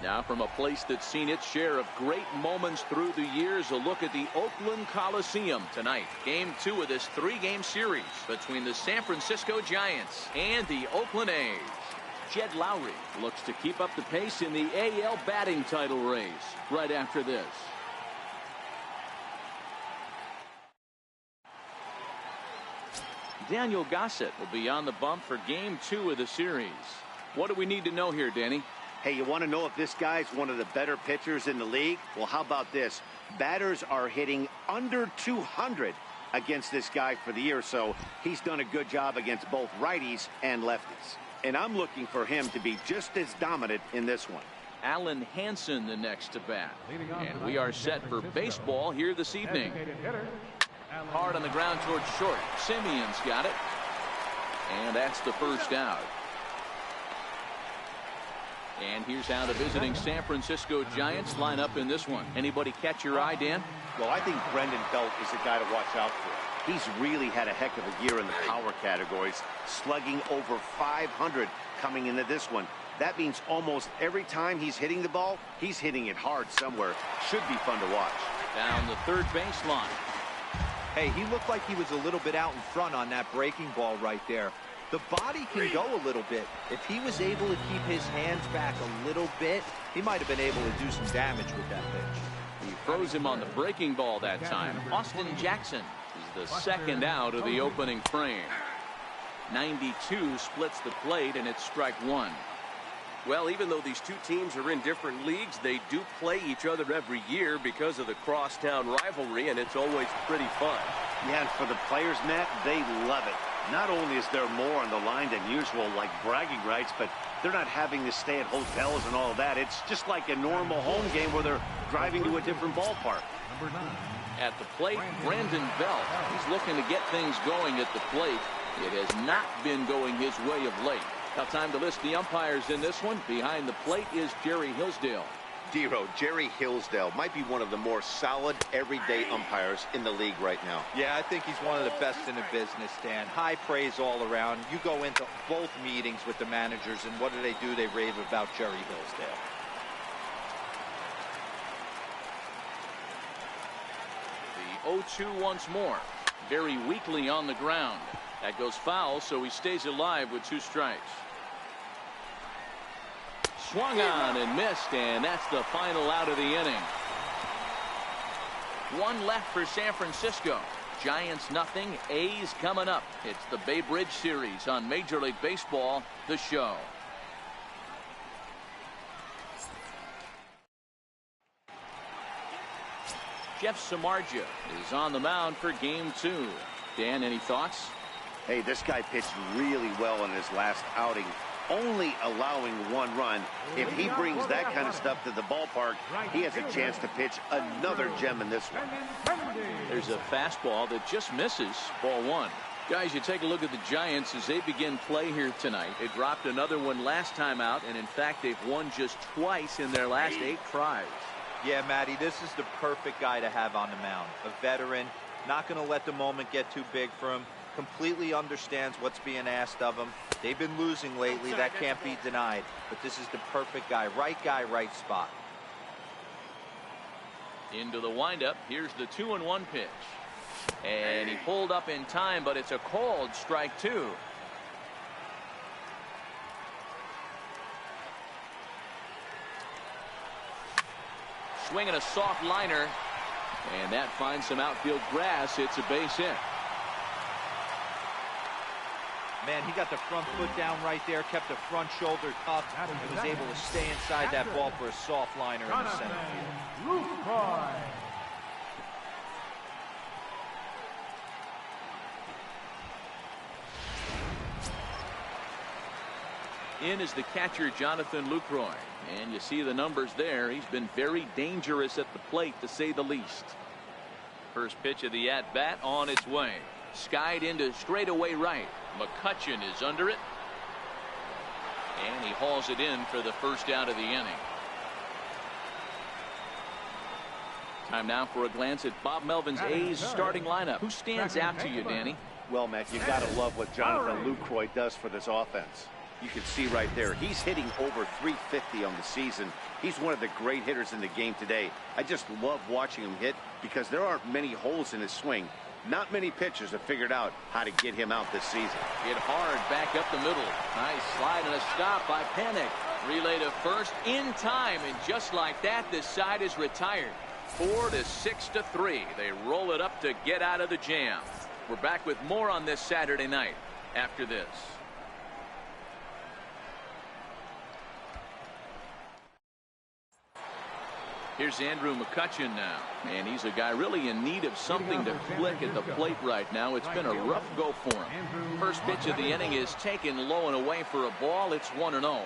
Now from a place that's seen its share of great moments through the years, a look at the Oakland Coliseum tonight. Game 2 of this 3-game series between the San Francisco Giants and the Oakland A's. Jed Lowry looks to keep up the pace in the AL batting title race right after this. Daniel Gossett will be on the bump for Game 2 of the series. What do we need to know here, Danny? Hey, you want to know if this guy's one of the better pitchers in the league? Well, how about this? Batters are hitting under 200 against this guy for the year, so he's done a good job against both righties and lefties. And I'm looking for him to be just as dominant in this one. Alan Hansen the next to bat. And we are set for baseball here this evening. Hard on the ground towards short. Simeon's got it. And that's the first out. And here's how the visiting San Francisco Giants line up in this one. Anybody catch your eye, Dan? Well, I think Brendan Belt is a guy to watch out for. He's really had a heck of a year in the power categories, slugging over 500 coming into this one. That means almost every time he's hitting the ball, he's hitting it hard somewhere. Should be fun to watch. Down the third baseline. Hey, he looked like he was a little bit out in front on that breaking ball right there. The body can go a little bit. If he was able to keep his hands back a little bit, he might have been able to do some damage with that pitch. He froze him on the breaking ball that time. Austin Jackson is the second out of the opening frame. 92 splits the plate, and it's strike one. Well, even though these two teams are in different leagues, they do play each other every year because of the crosstown rivalry, and it's always pretty fun. Yeah, and for the players, Matt, they love it. Not only is there more on the line than usual, like bragging rights, but they're not having to stay at hotels and all that. It's just like a normal home game where they're driving to a different ballpark. At the plate, Brandon Belt. He's looking to get things going at the plate. It has not been going his way of late. Now time to list the umpires in this one. Behind the plate is Jerry Hillsdale. Dero, Jerry Hillsdale might be one of the more solid everyday umpires in the league right now. Yeah, I think he's one of the best in the business, Dan. High praise all around. You go into both meetings with the managers, and what do? They rave about Jerry Hillsdale. The 0-2 once more. Very weakly on the ground. That goes foul, so he stays alive with 2 strikes. Swung on and missed, and that's the final out of the inning. One left for San Francisco. Giants nothing, A's coming up. It's the Bay Bridge Series on Major League Baseball, The Show. Jeff Samardzija is on the mound for Game 2. Dan, any thoughts? Hey, this guy pitched really well in his last outing, only allowing 1 run. If he brings that kind of stuff to the ballpark, he has a chance to pitch another gem in this one. There's a fastball that just misses, ball 1. Guys, you take a look at the Giants as they begin play here tonight. They dropped another one last time out, and in fact, they've won just twice in their last 8 tries. Yeah, Matty, this is the perfect guy to have on the mound. A veteran, not going to let the moment get too big for him. Completely understands what's being asked of him. They've been losing lately. That can't be denied. But this is the perfect guy, right spot. Into the windup. Here's the 2-1 pitch. And he pulled up in time, but it's a called strike 2. Swinging a soft liner. And that finds some outfield grass. It's a base hit. Man, he got the front foot down right there, kept the front shoulder up, and was able to stay inside that ball for a soft liner in the center field. In is the catcher, Jonathan Lucroy. And you see the numbers there. He's been very dangerous at the plate, to say the least. First pitch of the at-bat on its way. Skied into straightaway right. McCutchen is under it. And he hauls it in for the first out of the inning. Time now for a glance at Bob Melvin's A's starting lineup. Who stands out to you, Danny? Well, Matt, you got to love what Jonathan Lucroy does for this offense. You can see right there, he's hitting over 350 on the season. He's one of the great hitters in the game today. I just love watching him hit because there aren't many holes in his swing. Not many pitchers have figured out how to get him out this season. Hit hard back up the middle. Nice slide and a stop by Panic. Relay to first in time, and just like that, this side is retired. 4-6-3. They roll it up to get out of the jam. We're back with more on this Saturday night after this. Here's Andrew McCutchen now, and he's a guy really in need of something to click at the plate right now. It's been a rough go for him. First pitch of the inning is taken low and away for a ball. It's 1-0.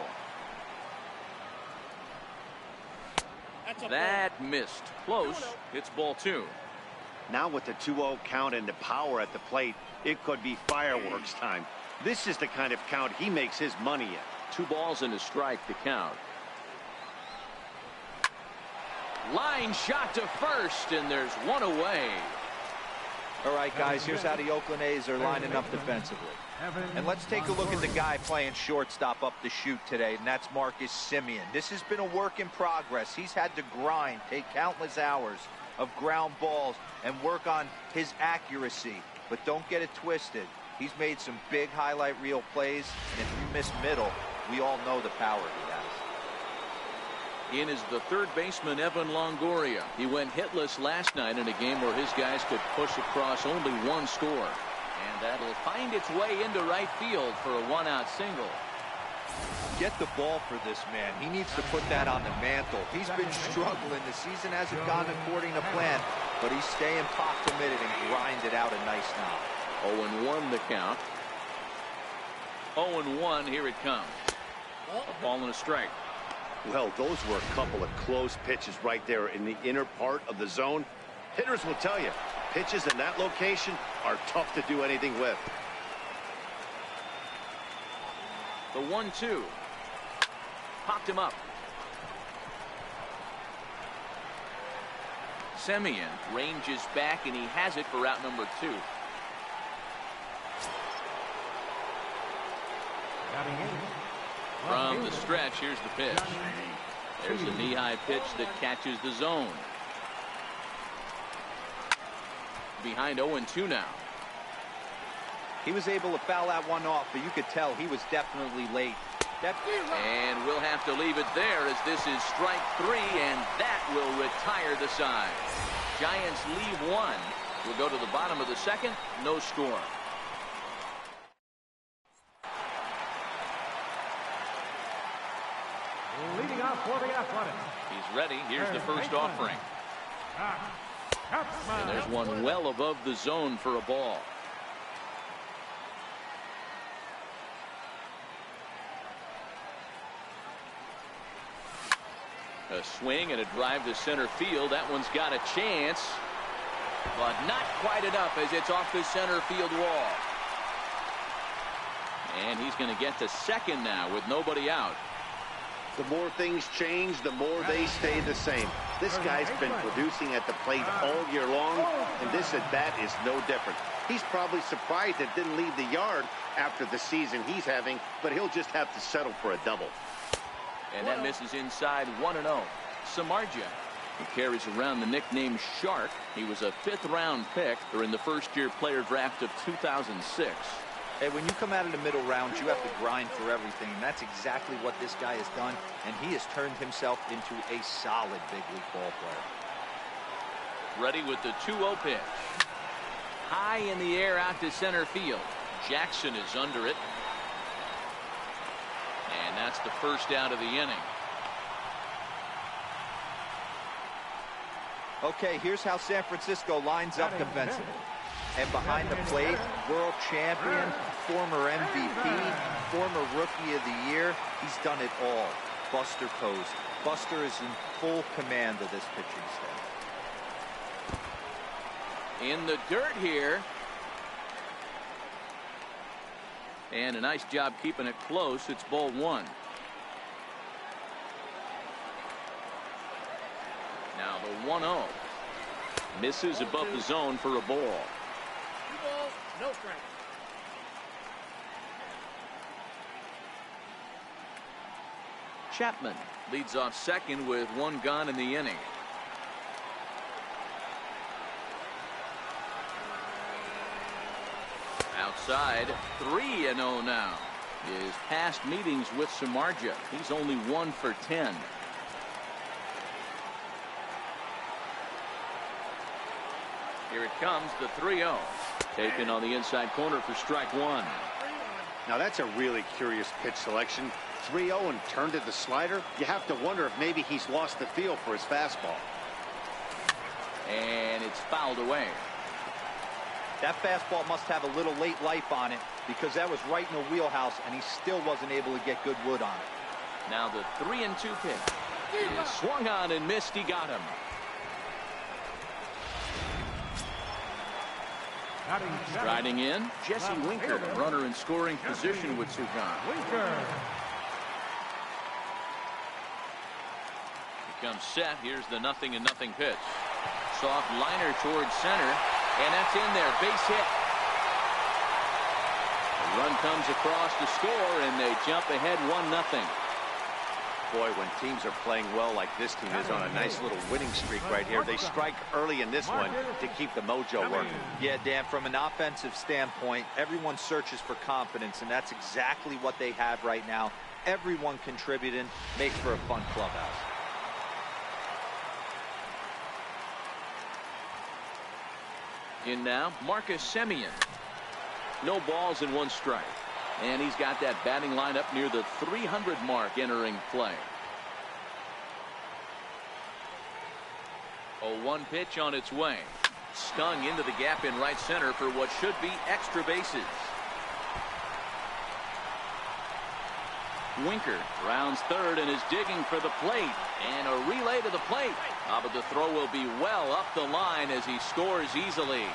That missed. Close. It's ball 2. Now with the 2-0 count and the power at the plate, it could be fireworks time. This is the kind of count he makes his money in. 2 balls and a strike to count. Line shot to first, and there's 1 away. All right, guys, here's how the Oakland A's are lining up defensively. And let's take a look at the guy playing shortstop up the chute today, and that's Marcus Semien. This has been a work in progress. He's had to grind, take countless hours of ground balls, and work on his accuracy. But don't get it twisted. He's made some big highlight reel plays, and if you miss middle, we all know the power he has. In is the third baseman, Evan Longoria. He went hitless last night in a game where his guys could push across only 1 score. And that'll find its way into right field for a 1-out single. Get the ball for this man. He needs to put that on the mantle. He's been struggling. The season hasn't gone according to plan, but he's staying pot committed and grinded out a nice knock. 0-1 the count. 0-1, here it comes. A ball and a strike. Well, those were a couple of close pitches right there in the inner part of the zone. Hitters will tell you, pitches in that location are tough to do anything with. The 1-2. Popped him up. Semien ranges back, and he has it for out number 2. From the stretch, here's the pitch. There's a knee-high pitch that catches the zone. Behind 0-2 now. He was able to foul that one off, but you could tell he was definitely late. And we'll have to leave it there as this is strike 3, and that will retire the side. Giants leave 1. We'll go to the bottom of the second. No score. Leading off for the Athletics. He's ready. Here's the first offering. And there's one well above the zone for a ball. A swing and a drive to center field. That one's got a chance, but not quite enough as it's off the center field wall. And he's going to get to second now with nobody out. The more things change, the more they stay the same. This guy's been producing at the plate all year long, and this at-bat is no different. He's probably surprised it didn't leave the yard after the season he's having, but he'll just have to settle for a double. And that misses inside. 1-0. Samardzija, who carries around the nickname Shark. He was a 5th-round pick during the first-year player draft of 2006. Hey, when you come out of the middle rounds, you have to grind for everything. And that's exactly what this guy has done. And he has turned himself into a solid big league ball player. Ready with the 2-0 pitch. High in the air out to center field. Jackson is under it. And that's the first out of the inning. Okay, here's how San Francisco lines up defensively. And behind the plate, world champion, former MVP, former rookie of the year, he's done it all. Buster Posey. Buster is in full command of this pitching staff. In the dirt here. And a nice job keeping it close. It's ball 1. Now the 1-0. Misses above the zone for a ball. 2 balls, no strike. Chapman leads off second with one gone in the inning. Outside, 3-0 now. His past meetings with Samardzija, he's only 1 for 10. Here it comes, the 3-0. Taken on the inside corner for strike one. Now that's a really curious pitch selection. 3-0 and turned it the slider. You have to wonder if maybe he's lost the feel for his fastball. And it's fouled away. That fastball must have a little late life on it, because that was right in the wheelhouse, and he still wasn't able to get good wood on it. Now the 3-2 pitch is swung on and missed. He got him. Striding in, Jesse Winker, runner in scoring position with Sugan. He comes set. Here's the 0-0 pitch. Soft liner towards center, and that's in there. Base hit. The run comes across to score, and they jump ahead 1-0. Boy, when teams are playing well like this team is on a nice little winning streak right here, they strike early in this one to keep the mojo working. Yeah, Dan, from an offensive standpoint, everyone searches for confidence, and that's exactly what they have right now. Everyone contributing makes for a fun clubhouse. In now, Marcus Semien. No balls and 1 strike. And he's got that batting lineup near the 300 mark entering play. 0-1 pitch on its way. Stung into the gap in right center for what should be extra bases. Winker rounds third and is digging for the plate. And a relay to the plate. But the throw will be well up the line as he scores easily.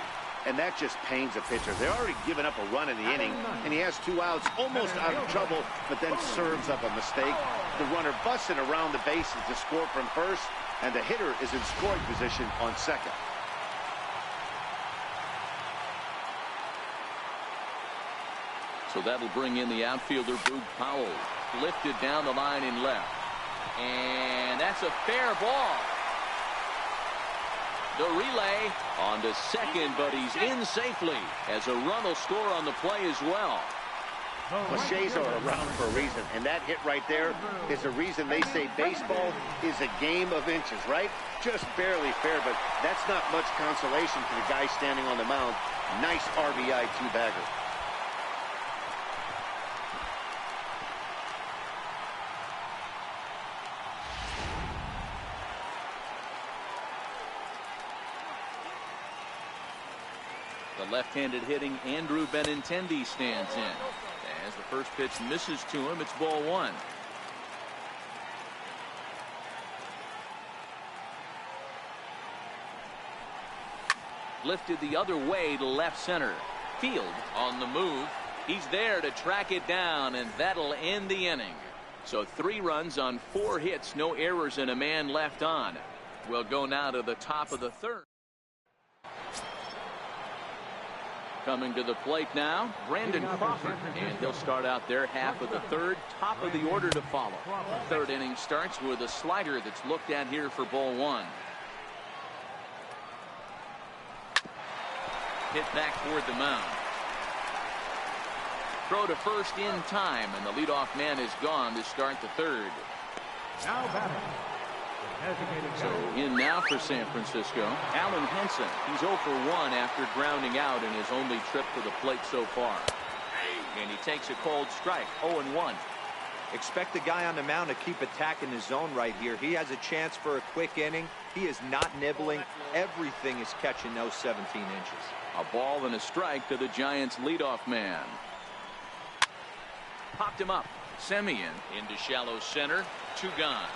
And that just pains a pitcher. They're already given up a run in the inning, and he has 2 outs, almost out of trouble, but then serves up a mistake. The runner busted around the bases to score from first, and the hitter is in scoring position on second. So that'll bring in the outfielder, Boog Powell. Lifted down the line in left. And that's a fair ball. The relay on to second, but he's in safely as a run will score on the play as well. Cliches are around for a reason, and that hit right there is the reason they say baseball is a game of inches, right? Just barely fair, but that's not much consolation for the guy standing on the mound. Nice RBI two-bagger. The left-handed hitting Andrew Benintendi stands in. As the first pitch misses to him, it's ball 1. Lifted the other way to left center. Field on the move. He's there to track it down, and that'll end the inning. So 3 runs on 4 hits, no errors, and a man left on. We'll go now to the top of the 3rd. Coming to the plate now, Brandon Crawford, and he'll start out their half of the 3rd, top of the order to follow. 3rd inning starts with a slider that's looked at here for ball 1. Hit back toward the mound. Throw to first in time, and the leadoff man is gone to start the 3rd. Now batting. So in now for San Francisco, Allen Henson. He's 0 for 1 after grounding out in his only trip to the plate so far. And he takes a cold strike, 0-1. Expect the guy on the mound to keep attacking the zone right here. He has a chance for a quick inning. He is not nibbling. Everything is catching those 17 inches. A ball and a strike to the Giants leadoff man. Popped him up. Semien into shallow center. 2 gone.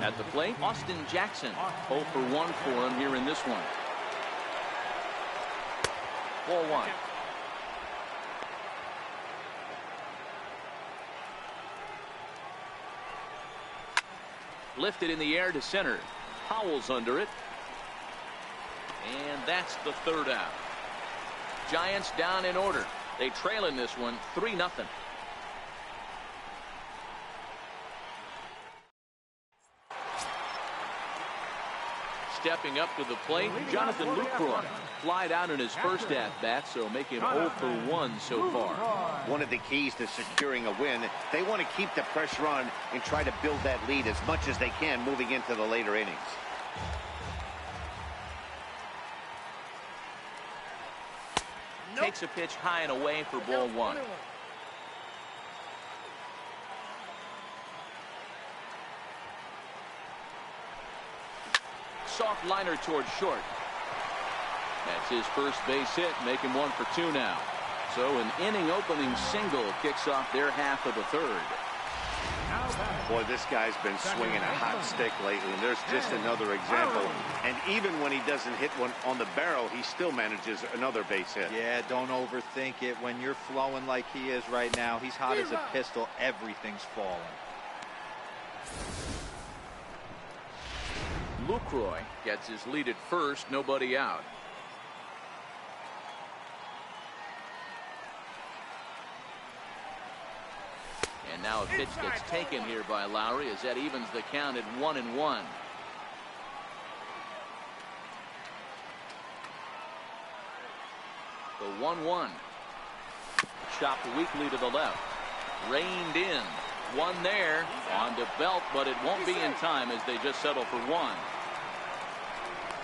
At the plate, Austin Jackson. 0 for 1 for him here in this one. Ball 1. Lifted in the air to center. Powell's under it. And that's the 3rd out. Giants down in order. They trail in this one 3-0. Stepping up to the plate, Jonathan Lucroy. Flied out in his first at-bat, so make him 0 for 1 so far. One of the keys to securing a win, they want to keep the pressure on and try to build that lead as much as they can moving into the later innings. Takes a pitch high and away for ball 1. Soft liner towards short. That's his first base hit, make him 1 for 2 now. So an inning opening single kicks off their half of the third. Boy, this guy's been swinging a hot stick lately, and there's just another example. And even when he doesn't hit one on the barrel, he still manages another base hit. Yeah, don't overthink it. When you're flowing like he is right now, he's hot as a pistol. Everything's falling. Lucroy gets his lead at first, nobody out. And now a pitch gets taken here by Lowry as that evens the count at 1-1. The 1-1. Chopped weakly to the left. Reined in. One there on to Belt, but it won't be in time as they just settle for 1.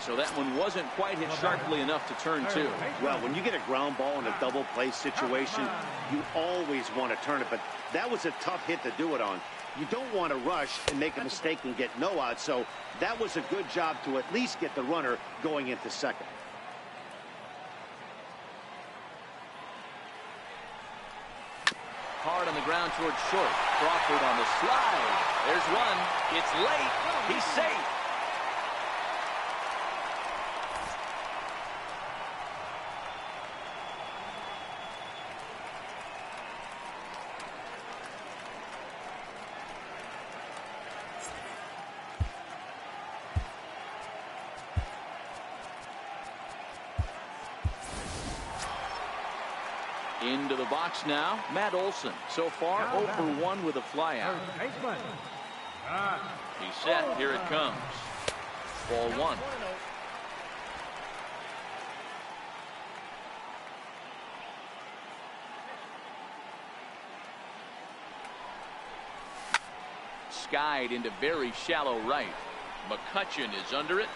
So that one wasn't quite hit sharply enough to turn 2. Well, when you get a ground ball in a double play situation, you always want to turn it, but that was a tough hit to do it on. You don't want to rush and make a mistake and get no out, so that was a good job to at least get the runner going into second. Hard on the ground towards short. Crawford on the slide. There's one. It's late. He's safe. Into the box now, Matt Olson. So far, 0 for 1 with a flyout. He's set. Here it comes. Ball 1. Skied into very shallow right. McCutcheon is under it.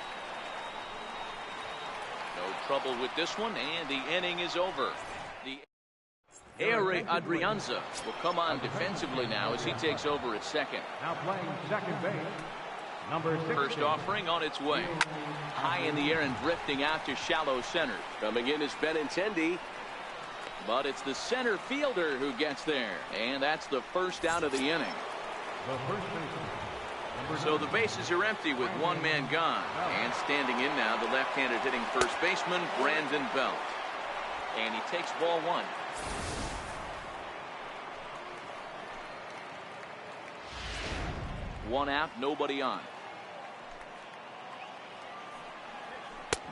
No trouble with this one, and the inning is over. The Ehre Adrianza will come on defensively now as he takes over at second. Now playing second base, number 16. First offering on its way. High in the air and drifting out to shallow center. Coming in is Benintendi. But it's the center fielder who gets there. And that's the first out of the inning. The first baseman, So the bases are empty with one man gone. And standing in now, the left-handed hitting first baseman, Brandon Belt. And he takes ball 1. One out, nobody on.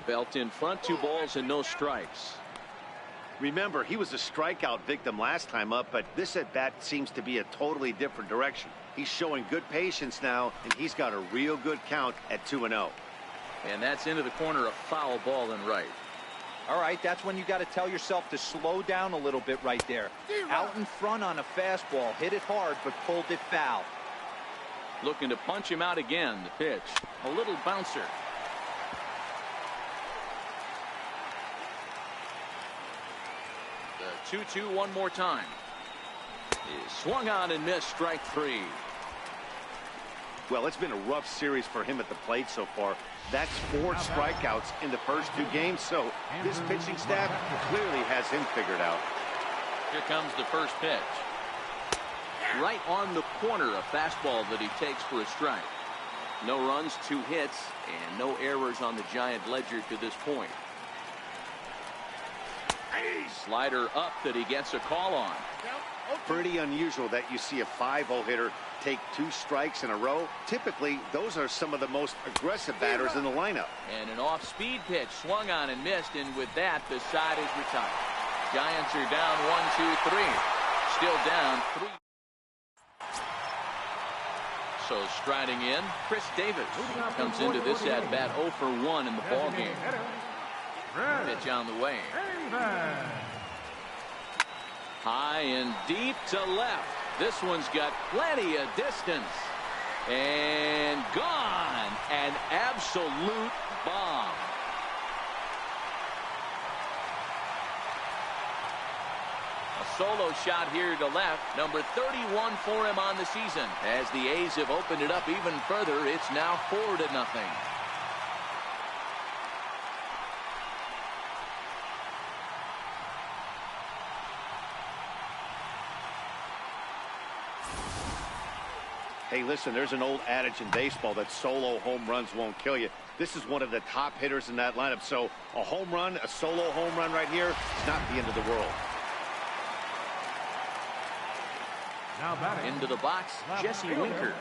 Belt in front, 2 balls and no strikes. Remember, he was a strikeout victim last time up, but this at-bat seems to be a totally different direction. He's showing good patience now, and he's got a real good count at 2-0. And that's into the corner, a foul ball and right. All right, that's when you got to tell yourself to slow down a little bit right there. Out in front on a fastball, hit it hard, but pulled it foul. Looking to punch him out again. The pitch, a little bouncer. The 2-2 one more time. Is swung on and missed, strike 3. Well, it's been a rough series for him at the plate so far. That's 4 strikeouts in the first 2 games, so this pitching staff clearly has him figured out. Here comes the first pitch. Right on the corner, a fastball that he takes for a strike. No runs, 2 hits, and no errors on the Giant ledger to this point. Slider up that he gets a call on. Pretty unusual that you see a 5-0 hitter take 2 strikes in a row. Typically, those are some of the most aggressive batters in the lineup. And an off-speed pitch swung on and missed, and with that, the side is retired. Giants are down 1-2-3. Still down 3. So striding in, Chris Davis comes into this at bat 0 for 1 in the ball game. Pitch on the way. High and deep to left. This one's got plenty of distance. And gone. An absolute bomb. A solo shot here to left. Number 31 for him on the season. As the A's have opened it up even further, it's now 4-0. Hey, listen, there's an old adage in baseball that solo home runs won't kill you. This is one of the top hitters in that lineup. So a home run, a solo home run right here, it's not the end of the world. Now batting. Into the box, Jesse Winker.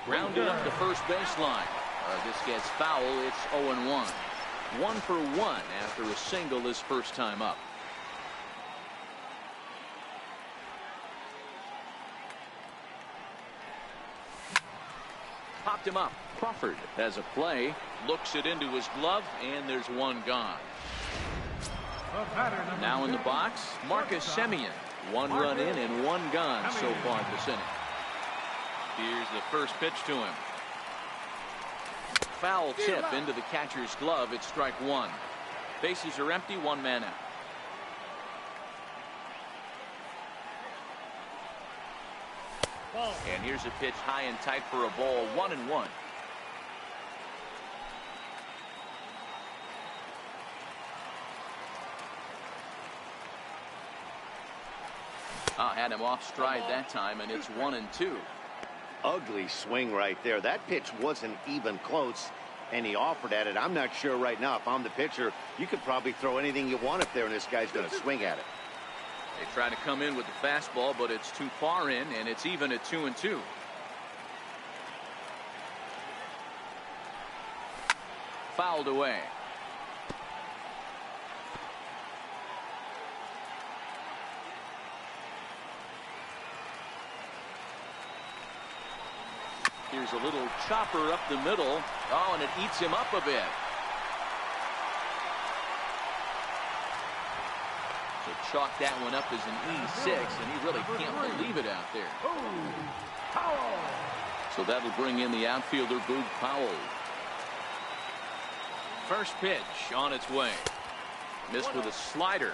Grounded up the first baseline. This gets foul. It's 0-1. 1 for 1 after a single his first time up. Popped him up. Crawford has a play, looks it into his glove, and there's one gone. Now in the box, Marcus Semien. 1 run in and 1 gone so far this inning. Here's the first pitch to him. Foul tip into the catcher's glove. It's strike 1. Bases are empty, 1 man out. And here's a pitch high and tight for a ball. 1-1. Had him off stride that time, and it's 1-2. Ugly swing right there. That pitch wasn't even close, and he offered at it. I'm not sure right now. If I'm the pitcher, you could probably throw anything you want up there, and this guy's going to swing at it. They try to come in with the fastball, but it's too far in, and it's even at 2-2. Fouled away. Here's a little chopper up the middle. Oh, and it eats him up a bit. So chalk that one up as an E6, and he really can't believe it out there. So that'll bring in the outfielder, Boog Powell. First pitch on its way. Missed with a slider.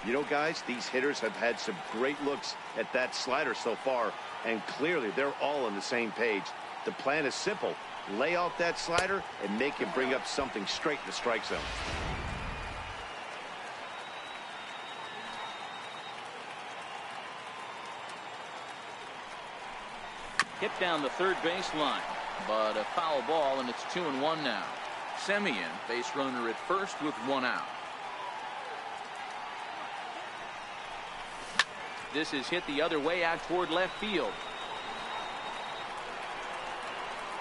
You know, guys, these hitters have had some great looks at that slider so far, and clearly they're all on the same page. The plan is simple. Lay off that slider and make him bring up something straight in the strike zone. Hit down the third baseline, but a foul ball, and it's 2-1 now. Semien, base runner at first with 1 out. This is hit the other way out toward left field.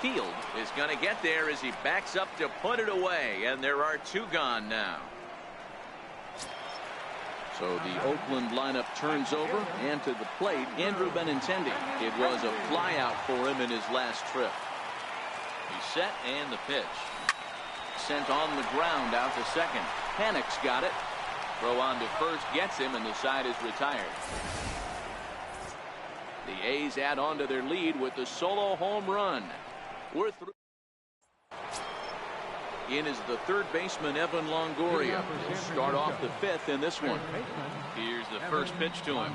Field is going to get there as he backs up to put it away, and there are 2 gone now. So the Oakland lineup turns over, and to the plate, Andrew Benintendi. It was a flyout for him in his last trip. He's set, and the pitch. Sent on the ground out to second. Panic's got it. Throw on to first gets him, and the side is retired. The A's add on to their lead with the solo home run. We're through. In is the third baseman, Evan Longoria. He'll start off the 5th in this one. Here's the first pitch to him.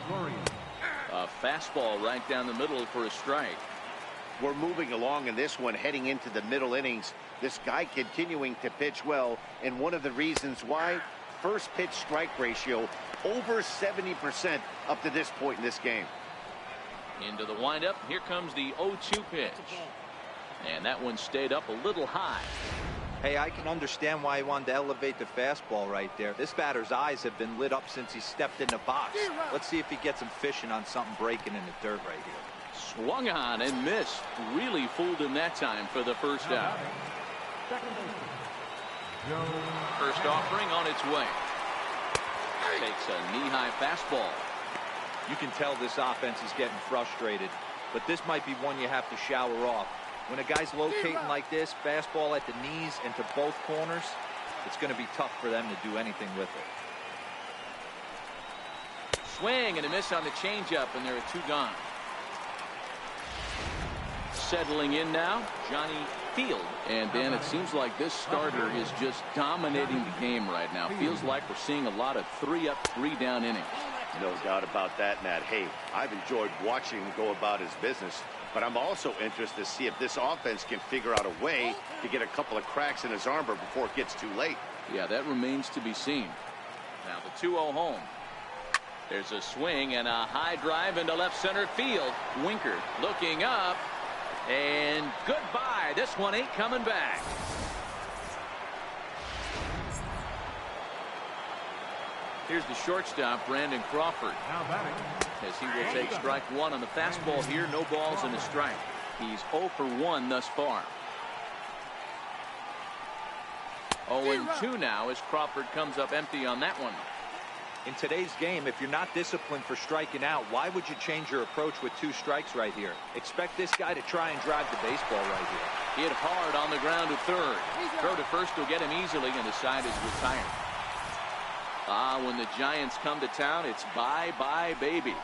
A fastball right down the middle for a strike. We're moving along in this one, heading into the middle innings. This guy continuing to pitch well, and one of the reasons why, first pitch strike ratio over 70% up to this point in this game. Into the windup. Here comes the 0-2 pitch. And that one stayed up a little high. Hey, I can understand why he wanted to elevate the fastball right there. This batter's eyes have been lit up since he stepped in the box. Let's see if he gets him fishing on something breaking in the dirt right here. Swung on and missed. Really fooled him that time for the first out. First offering on its way. Takes a knee-high fastball. You can tell this offense is getting frustrated, but this might be one you have to shower off. When a guy's locating like this, fastball at the knees and to both corners, it's going to be tough for them to do anything with it. Swing and a miss on the changeup, and there are 2 gone. Settling in now, Johnny Field. And Dan, it seems like this starter is just dominating the game right now. Feels like we're seeing a lot of 3-up, 3-down innings. No doubt about that, Matt. Hey, I've enjoyed watching him go about his business, but I'm also interested to see if this offense can figure out a way to get a couple of cracks in his armor before it gets too late. Yeah, that remains to be seen. Now the 2-0 home. There's a swing and a high drive into left center field. Winker looking up, and goodbye. This one ain't coming back. Here's the shortstop, Brandon Crawford. Now batting. As he will take strike 1 on the fastball here. No balls and a strike. He's 0 for 1 thus far. 0-2 now as Crawford comes up empty on that one. In today's game, if you're not disciplined for striking out, why would you change your approach with 2 strikes right here? Expect this guy to try and drive the baseball right here. Hit hard on the ground to third. Throw to first will get him easily, and the side is retired. When the Giants come to town, it's bye-bye, baby.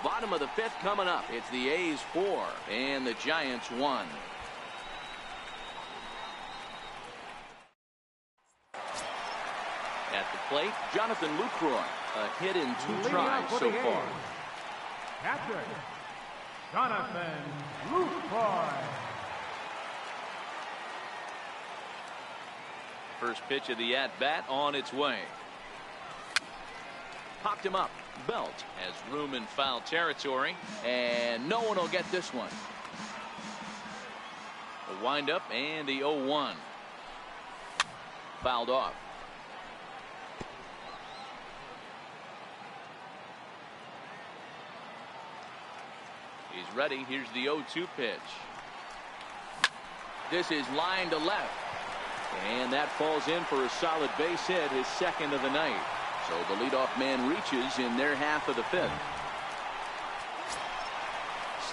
Bottom of the 5th coming up. It's the A's 4 and the Giants 1. At the plate, Jonathan Lucroy. A hit in 2 tries so far. Catcher, Jonathan Lucroy. First pitch of the at-bat on its way. Popped him up. Belt has room in foul territory, and no one will get this one. The windup and the 0-1. Fouled off. He's ready. Here's the 0-2 pitch. This is line to left. And that falls in for a solid base hit, his 2nd of the night. So the leadoff man reaches in their half of the 5th.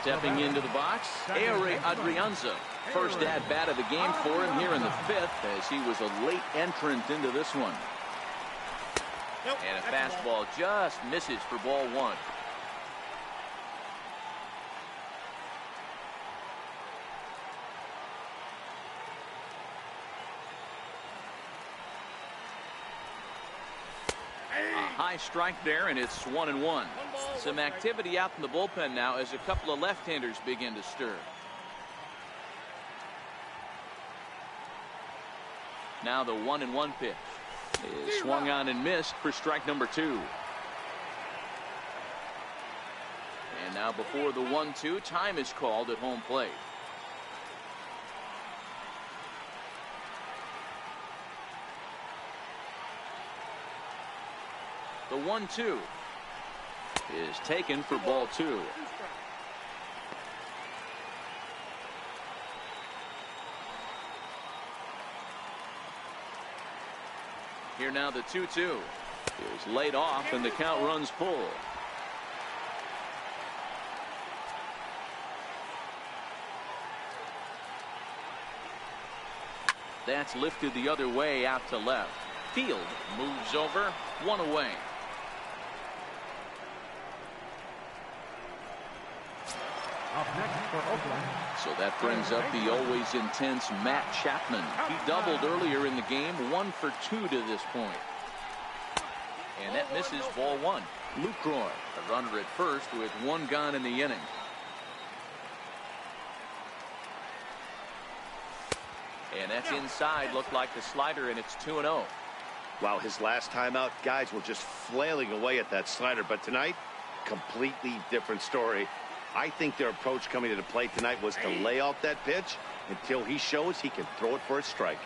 Stepping into the box, Aire Adrianza. First at-bat of the game for him here in the 5th, as he was a late entrant into this one. And a fastball just misses for ball 1. High strike there, and it's 1-1. Some activity out in the bullpen now as a couple of left-handers begin to stir. Now the 1-1 pitch is swung on and missed for strike number 2. And now before the 1-2, time is called at home plate. The 1-2 is taken for ball 2. Here now the 2-2 is laid off, and the count runs full. That's lifted the other way out to left. Field moves over, 1 away. Up next for Oakland. So that brings up the always intense Matt Chapman. He doubled earlier in the game, 1 for 2 to this point. And that misses ball 1. Lucroy, a runner at first with 1 gone in the inning. And that's inside, looked like the slider, and it's 2-0. Wow, his last time out, guys were just flailing away at that slider, but tonight, completely different story. I think their approach coming to the plate tonight was to lay off that pitch until he shows he can throw it for a strike.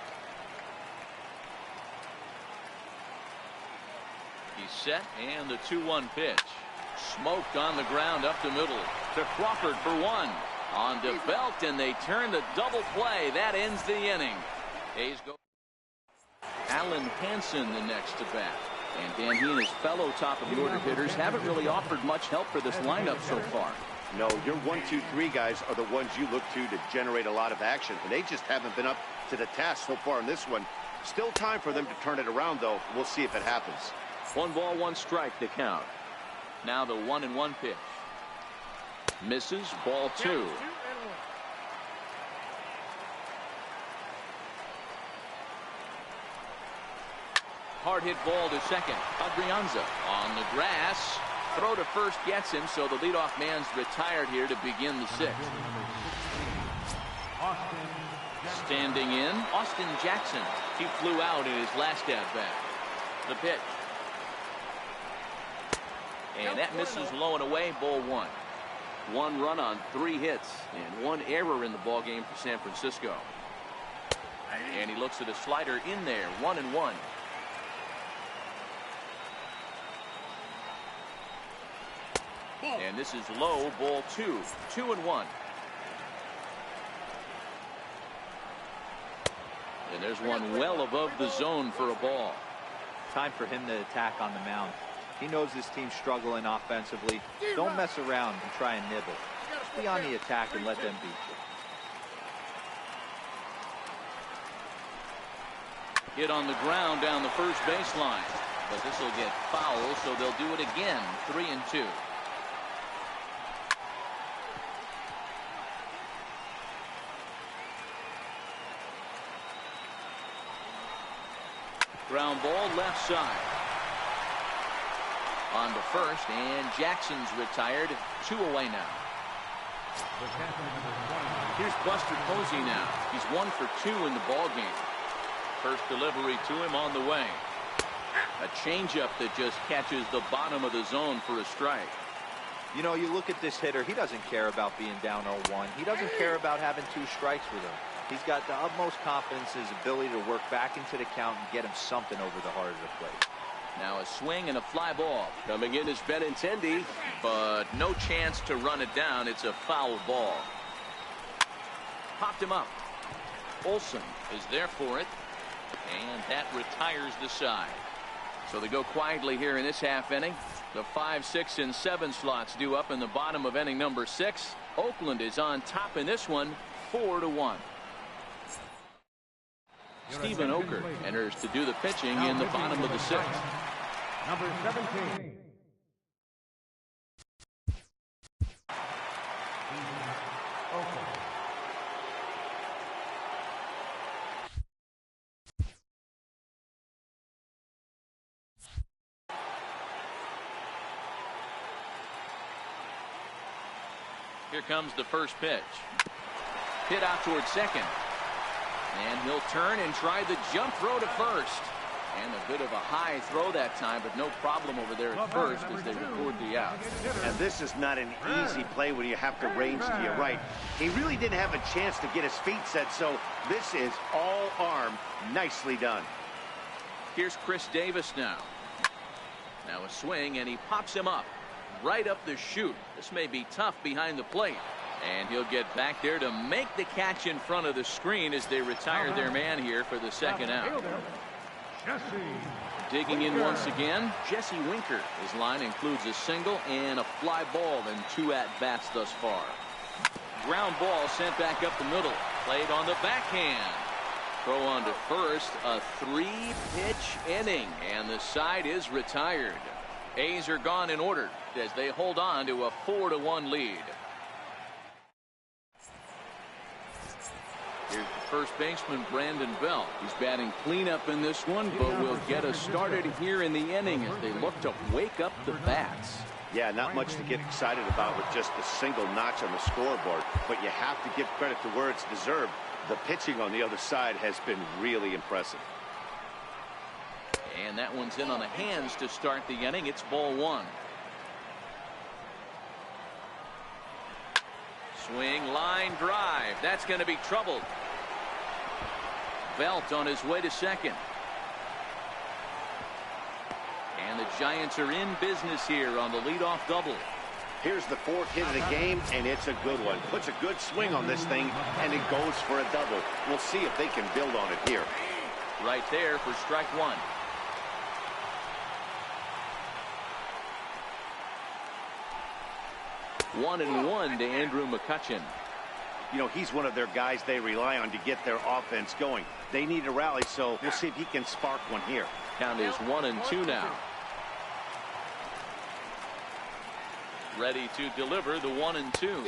He's set, and the 2-1 pitch. Smoked on the ground up the middle to Crawford for 1. On to Belt, and they turn the double play. That ends the inning. A's go. Alan Hansen the next to bat. And Dan, he and his fellow top-of-the-order hitters haven't really offered much help for this lineup so far. No, your 1, 2, 3 guys are the ones you look to generate a lot of action, and they just haven't been up to the task so far in this one. Still time for them to turn it around, though. We'll see if it happens. 1 ball, 1 strike to count. Now the 1-1 pitch. Misses, ball 2. Hard hit ball to second. Adrianza on the grass. Throw to first gets him, so the leadoff man's retired here to begin the 6th. Standing in, Austin Jackson. He flew out in his last at-bat. The pitch. And that misses low and away, ball 1. 1 run on 3 hits and 1 error in the ballgame for San Francisco. And he looks at a slider in there, 1-1. And this is low, ball 2. 2-1. And there's one well above the zone for a ball. Time for him to attack on the mound. He knows his team's struggling offensively. Don't mess around and try and nibble. Just be on the attack and let them beat you. Hit on the ground down the first baseline. But this will get foul, so they'll do it again. 3-2. Ground ball left side. On to first, and Jackson's retired. 2 away now. Here's Buster Posey now. He's 1 for 2 in the ballgame. First delivery to him on the way. A changeup that just catches the bottom of the zone for a strike. You know, you look at this hitter, he doesn't care about being down 0-1. He doesn't care about having 2 strikes with him. He's got the utmost confidence in his ability to work back into the count and get him something over the heart of the plate. Now a swing and a fly ball. Coming in is Benintendi, but no chance to run it down. It's a foul ball. Popped him up. Olsen is there for it, and that retires the side. So they go quietly here in this half inning. The 5, 6, and 7 slots due up in the bottom of inning number 6. Oakland is on top in this one, 4-1. Stephen Oker enters to do the pitching in the bottom of the 6th. Number 17. Here comes the first pitch. Hit out towards second. And he'll turn and try the jump throw to first. And a bit of a high throw that time, but no problem over there at first as they record the out. And this is not an easy play when you have to range to your right. He really didn't have a chance to get his feet set, so this is all arm. Nicely done. Here's Chris Davis now. Now a swing, and he pops him up. Right up the chute. This may be tough behind the plate. And he'll get back there to make the catch in front of the screen as they retire their man here for the second out. Digging in once again, Jesse Winker. His line includes a single and a fly ball in 2 at-bats thus far. Ground ball sent back up the middle. Played on the backhand. Throw on to first. A 3-pitch inning, and the side is retired. A's are gone in order as they hold on to a 4-1 lead. Here's the first baseman, Brandon Belt. He's batting cleanup in this one, but will get us started here in the inning as they look to wake up the bats. Yeah, not much to get excited about with just a single notch on the scoreboard, but you have to give credit to where it's deserved. The pitching on the other side has been really impressive. And that one's in on the hands to start the inning. It's ball 1. Swing, line drive. That's going to be troubled. Belt on his way to second. And the Giants are in business here on the leadoff double. Here's the 4th hit of the game, and it's a good one. Puts a good swing on this thing, and it goes for a double. We'll see if they can build on it here. Right there for strike 1. 1-1 to Andrew McCutcheon. You know, he's one of their guys they rely on to get their offense going. They need a rally, so we'll see if he can spark one here. Count is 1-2 now. Ready to deliver the 1-2.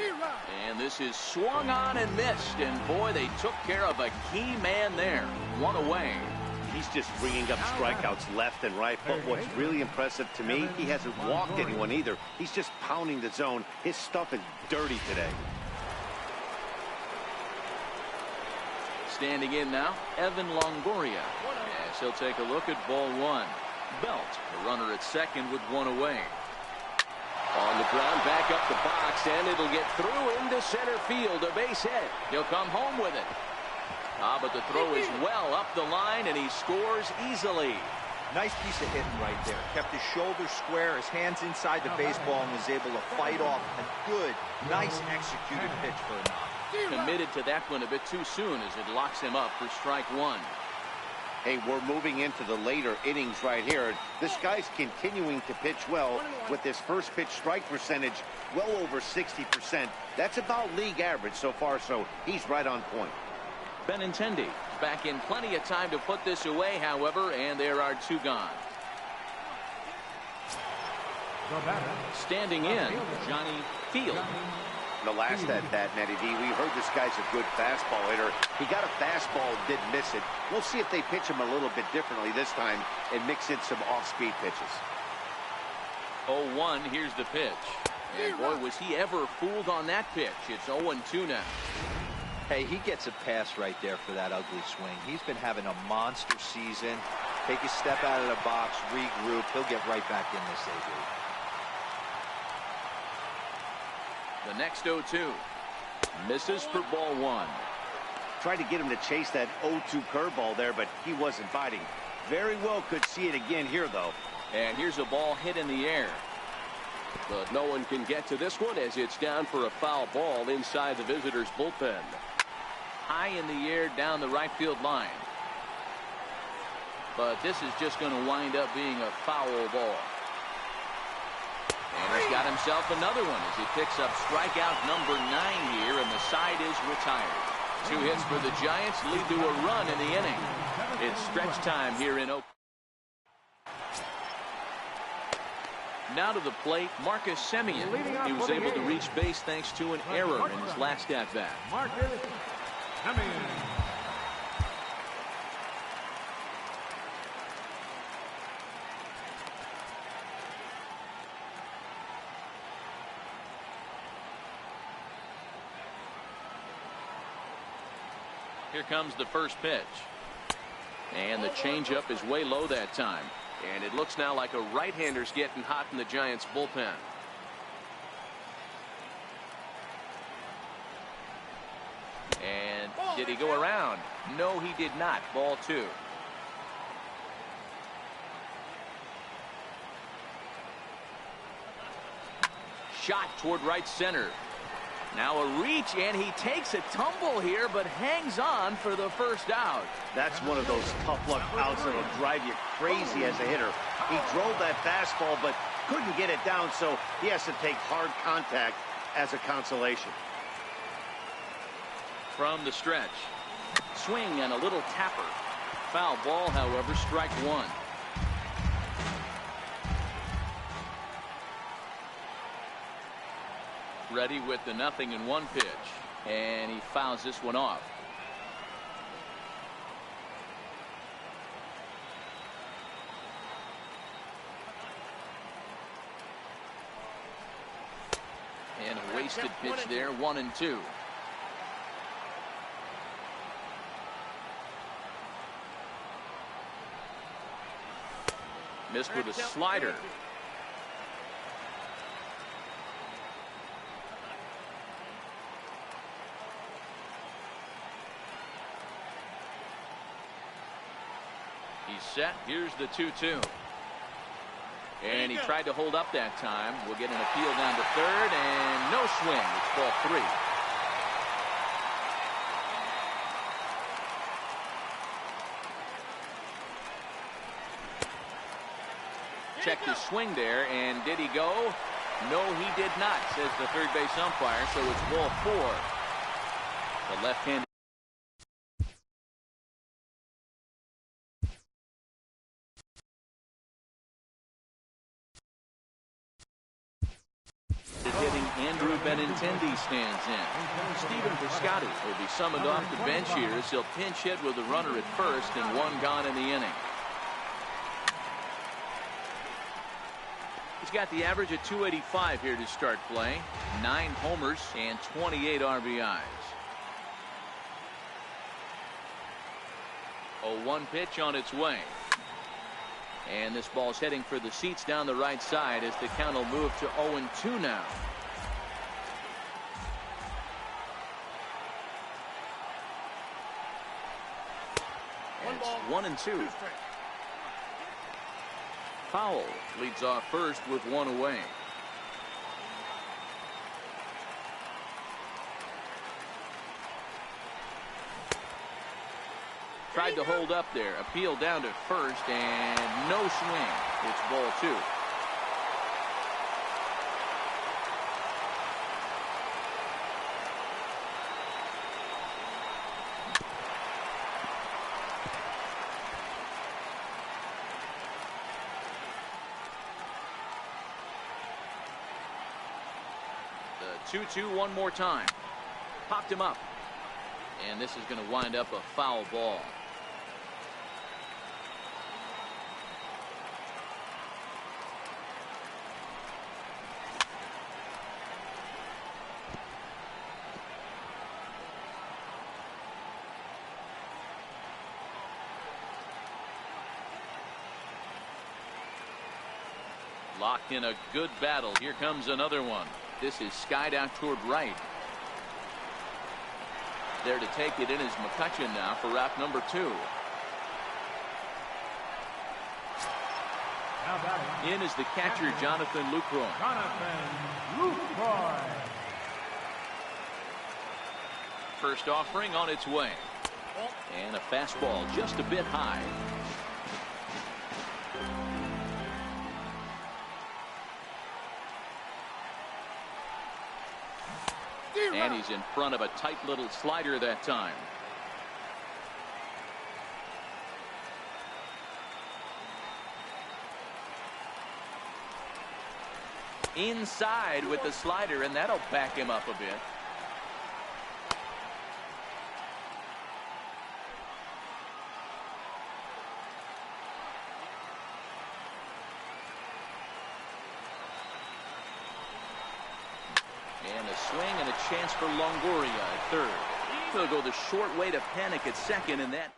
And this is swung on and missed. And boy, they took care of a key man there. One away. He's just bringing up strikeouts left and right. But what's really impressive to me, he hasn't walked anyone either. He's just pounding the zone. His stuff is dirty today. Standing in now, Evan Longoria. As he'll take a look at ball one. Belt, the runner at second with one away. On the ground, back up the box, and it'll get through into center field, a base hit. He'll come home with it. But the throw is well up the line, and he scores easily. Nice piece of hitting right there. Kept his shoulders square, his hands inside the baseball, and was able to fight off a good, nice executed pitch for a knock. Committed to that one a bit too soon as it locks him up for strike one. Hey, we're moving into the later innings right here. This guy's continuing to pitch well with his first pitch strike percentage well over 60%. That's about league average so far, so he's right on point. Benintendi back in plenty of time to put this away, however, and there are two gone. Standing in, Johnny Field. The last at bat, Nettie D, we heard this guy's a good fastball hitter. He got a fastball and didn't miss it. We'll see if they pitch him a little bit differently this time and mix in some off-speed pitches. 0-1, here's the pitch. And boy, was he ever fooled on that pitch. It's 0-2 now. Hey, he gets a pass right there for that ugly swing. He's been having a monster season. Take a step out of the box, regroup. He'll get right back in this AD. The next 0-2. Misses for ball one. Tried to get him to chase that 0-2 curveball there, but he wasn't biting. Very well could see it again here, though. And here's a ball hit in the air. But no one can get to this one as it's down for a foul ball inside the visitors' bullpen. High in the air down the right field line. But this is just going to wind up being a foul ball. And he's got himself another one as he picks up strikeout number 9 here, and the side is retired. 2 hits for the Giants lead to a run in the inning. It's stretch time here in Oakland. Now to the plate, Marcus Semien. He was able to reach base thanks to an error in his last at-bat. Marcus Semien. Here comes the first pitch. And the changeup is way low that time. And it looks now like a right-hander's getting hot in the Giants' bullpen. And did he go around? No, he did not. Ball 2. Shot toward right center. Now a reach, and he takes a tumble here, but hangs on for the first out. That's one of those tough luck outs that'll drive you crazy as a hitter. He drove that fastball, but couldn't get it down, so he has to take hard contact as a consolation. From the stretch. Swing and a little tapper. Foul ball, however, strike one. Ready with the 0-1 pitch. And he fouls this one off. And a wasted pitch there, 1-2. Missed with a slider. He's set. Here's the 2-2. And he tried to hold up that time. We'll get an appeal down to third, and no swing. It's ball 3. Checked his swing there, and did he go? No, he did not, says the third base umpire, so it's ball 4. The left-handed hitting Andrew Benintendi stands in. Stephen Piscotty will be summoned off the bench here as he'll pinch hit with a runner at first and 1 gone in the inning. He's got the average at 285 here to start play. 9 homers and 28 RBIs. 0-1 pitch on its way. And this ball's heading for the seats down the right side as the count will move to 0-2 now. And it's 1-2. Powell leads off first with 1 away. Tried to hold up there. Appeal down to first and no swing. It's ball 2. The 2-2 one more time. Popped him up. And this is going to wind up a foul ball. Locked in a good battle. Here comes another one. This is skied out toward right. There to take it in is McCutcheon now for route number 2. In is the catcher, Jonathan Lucroy. First offering on its way. And a fastball just a bit high. And he's in front of a tight little slider that time. Inside with the slider, and that'll back him up a bit. And a swing and a chance for Longoria at third. He'll go the short way to panic at second, and that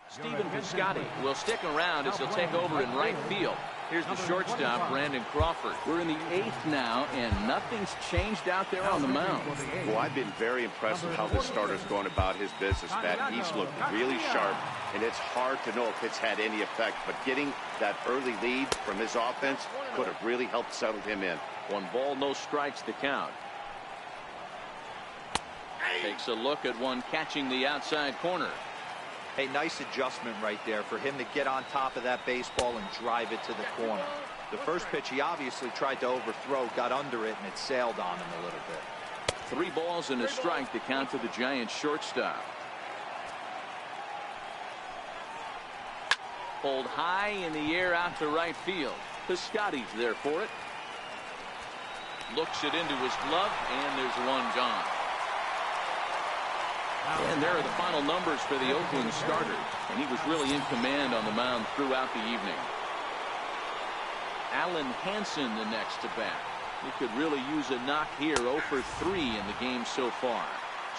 Stephen Piscotty will stick around as he'll take over in right field. Here's the shortstop, Brandon Crawford. We're in the 8th now, and nothing's changed out there on the mound. Well, I've been very impressed with how this starter's going about his business, Matt. He's looked really sharp, and it's hard to know if it's had any effect, but getting that early lead from his offense could have really helped settle him in. 1 ball, no strikes to count. Takes a look at one catching the outside corner. Hey, nice adjustment right there for him to get on top of that baseball and drive it to the corner. The first pitch he obviously tried to overthrow, got under it, and it sailed on him a little bit. 3 balls and a strike to count to the Giants shortstop. Pulled high in the air out to right field. Piscotty's there for it. Looks it into his glove, and there's 1 gone. And there are the final numbers for the Oakland starter, and he was really in command on the mound throughout the evening. Alan Hansen the next to bat. He could really use a knock here. 0 for 3 in the game so far.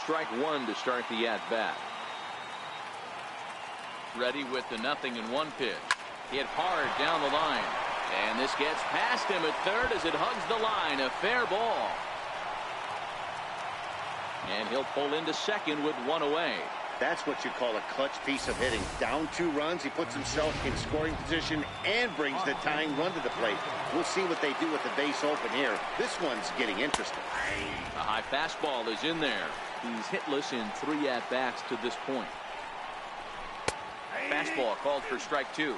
Strike 1 to start the at-bat. Ready with the 0-1 pitch. Hit hard down the line. And this gets past him at third as it hugs the line. A fair ball. And he'll pull into second with 1 away. That's what you call a clutch piece of hitting. Down 2 runs, he puts himself in scoring position and brings the tying run to the plate. We'll see what they do with the base open here. This one's getting interesting. A high fastball is in there. He's hitless in 3 at-bats to this point. Fastball called for strike 2.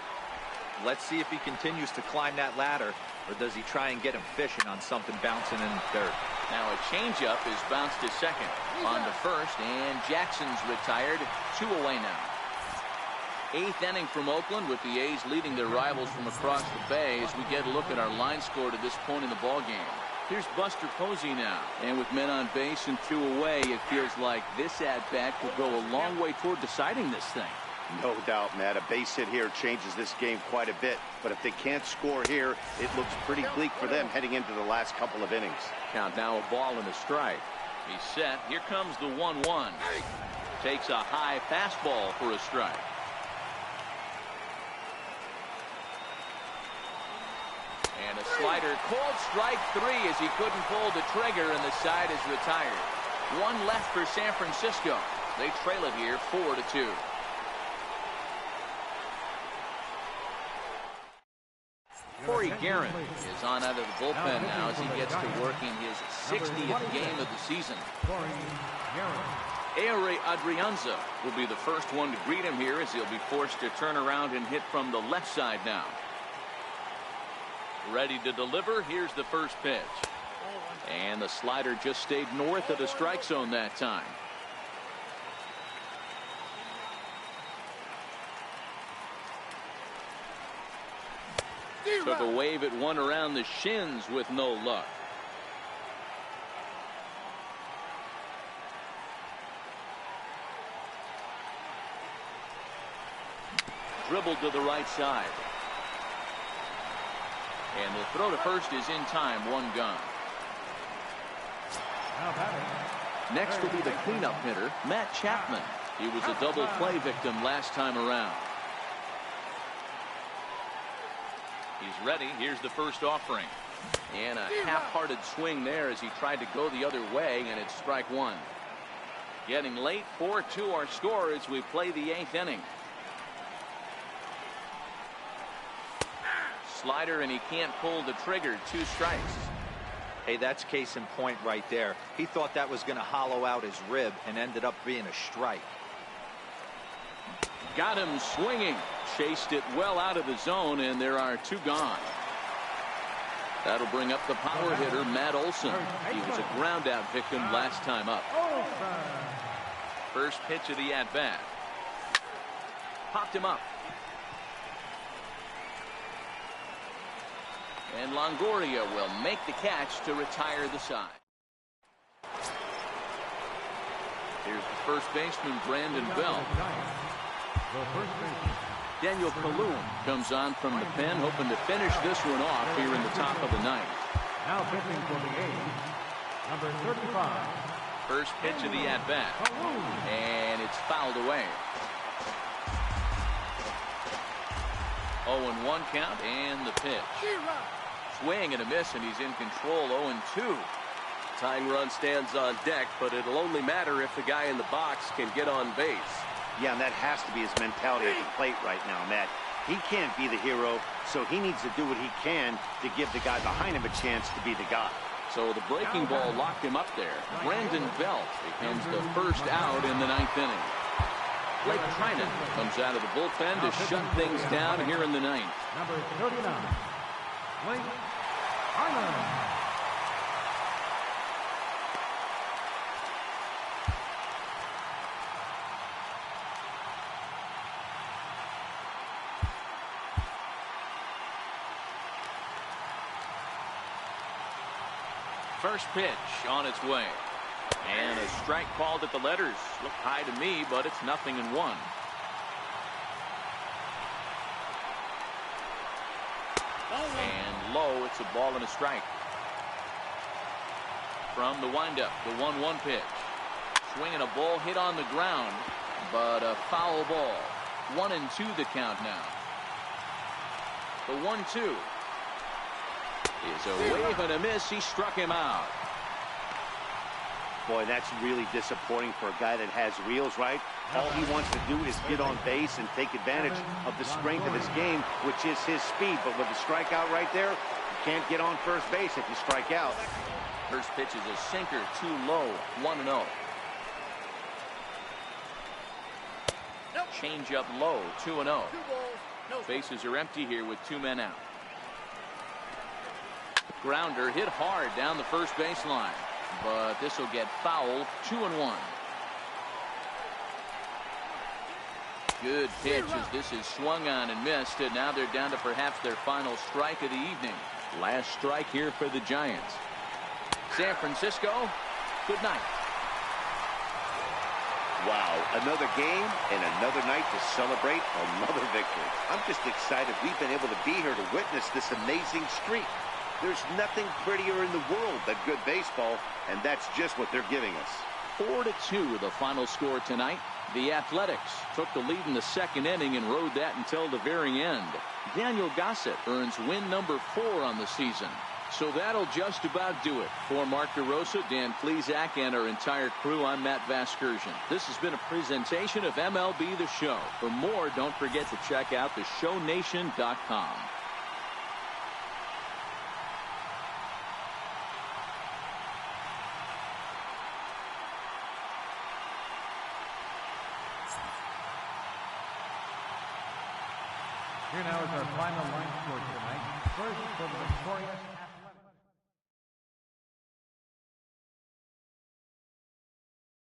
Let's see if he continues to climb that ladder, or does he try and get him fishing on something bouncing in the dirt. Now a changeup is bounced to second. On to first, and Jackson's retired. 2 away now. 8th inning from Oakland, with the A's leading their rivals from across the bay as we get a look at our line score to this point in the ballgame. Here's Buster Posey now. And with men on base and 2 away, it feels like this at-bat could go a long way toward deciding this thing. No doubt, Matt. A base hit here changes this game quite a bit. But if they can't score here, it looks pretty bleak for them heading into the last couple of innings. Count now, a ball and a strike. He's set. Here comes the 1-1. Takes a high fastball for a strike. And a slider, called strike 3 as he couldn't pull the trigger, and the side is retired. 1 left for San Francisco. They trail it here 4-2. Corey Guerin is on out of the bullpen now as he gets to working his 60th game of the season. Aire Adrianza will be the first one to greet him here as he'll be forced to turn around and hit from the left side now. Ready to deliver. Here's the first pitch. And the slider just stayed north of the strike zone that time. Took a wave at one around the shins with no luck. Dribbled to the right side. And the throw to first is in time. 1 gone. Next will be the cleanup hitter, Matt Chapman. He was a double play victim last time around. He's ready. Here's the first offering. And a half-hearted swing there as he tried to go the other way, and it's strike 1. Getting late. 4-2 our score as we play the 8th inning. Slider, and he can't pull the trigger. 2 strikes. Hey, that's case in point right there. He thought that was going to hollow out his rib and ended up being a strike. Got him swinging. Chased it well out of the zone, and there are 2 gone. That'll bring up the power hitter, Matt Olson. He was a ground out victim last time up. First pitch of the at-bat. Popped him up. And Longoria will make the catch to retire the side. Here's the first baseman, Brandon Belt. Daniel Calhoun comes on from the pen, hoping to finish this one off here in the top of the 9th. Now pitching for the A's, number 35. First pitch of the at-bat. And it's fouled away. 0-1 count, and the pitch. Swing and a miss, and he's in control. 0-2. Tying run stands on deck, but it'll only matter if the guy in the box can get on base. Yeah, and that has to be his mentality at the plate right now, Matt. He can't be the hero, so he needs to do what he can to give the guy behind him a chance to be the guy. So the breaking ball locked him up there. Brandon Belt becomes the first out in the 9th inning. Blake Trinan comes out of the bullpen to shut things down here in the 9th. Number 39, Blake Trinan. First pitch on its way. And a strike called at the letters. Looked high to me, but it's 0-1. And low, it's a ball and a strike. From the windup, the 1-1 pitch. Swinging a ball hit on the ground, but a foul ball. 1-2 the count now. The 1-2 is a wave and a miss. He struck him out. Boy, that's really disappointing for a guy that has wheels, right? All he wants to do is get on base and take advantage of the strength of his game, which is his speed. But with the strikeout right there, you can't get on first base if you strike out. First pitch is a sinker, too low. 1-0. Change up low. 2-0. Bases are empty here with 2 men out. Grounder hit hard down the first baseline, but this will get fouled. 2-1. Good pitch as this is swung on and missed, and now they're down to perhaps their final strike of the evening. Last strike here for the Giants. San Francisco, good night. Wow, another game and another night to celebrate another victory. I'm just excited we've been able to be here to witness this amazing streak. There's nothing prettier in the world than good baseball, and that's just what they're giving us. 4-2 the final score tonight. The Athletics took the lead in the second inning and rode that until the very end. Daniel Gossett earns win number 4 on the season. So that'll just about do it. For Mark DeRosa, Dan Plesac, and our entire crew, I'm Matt Vasgersian. This has been a presentation of MLB The Show. For more, don't forget to check out theshownation.com. Here now is our final line score tonight. First for the victorious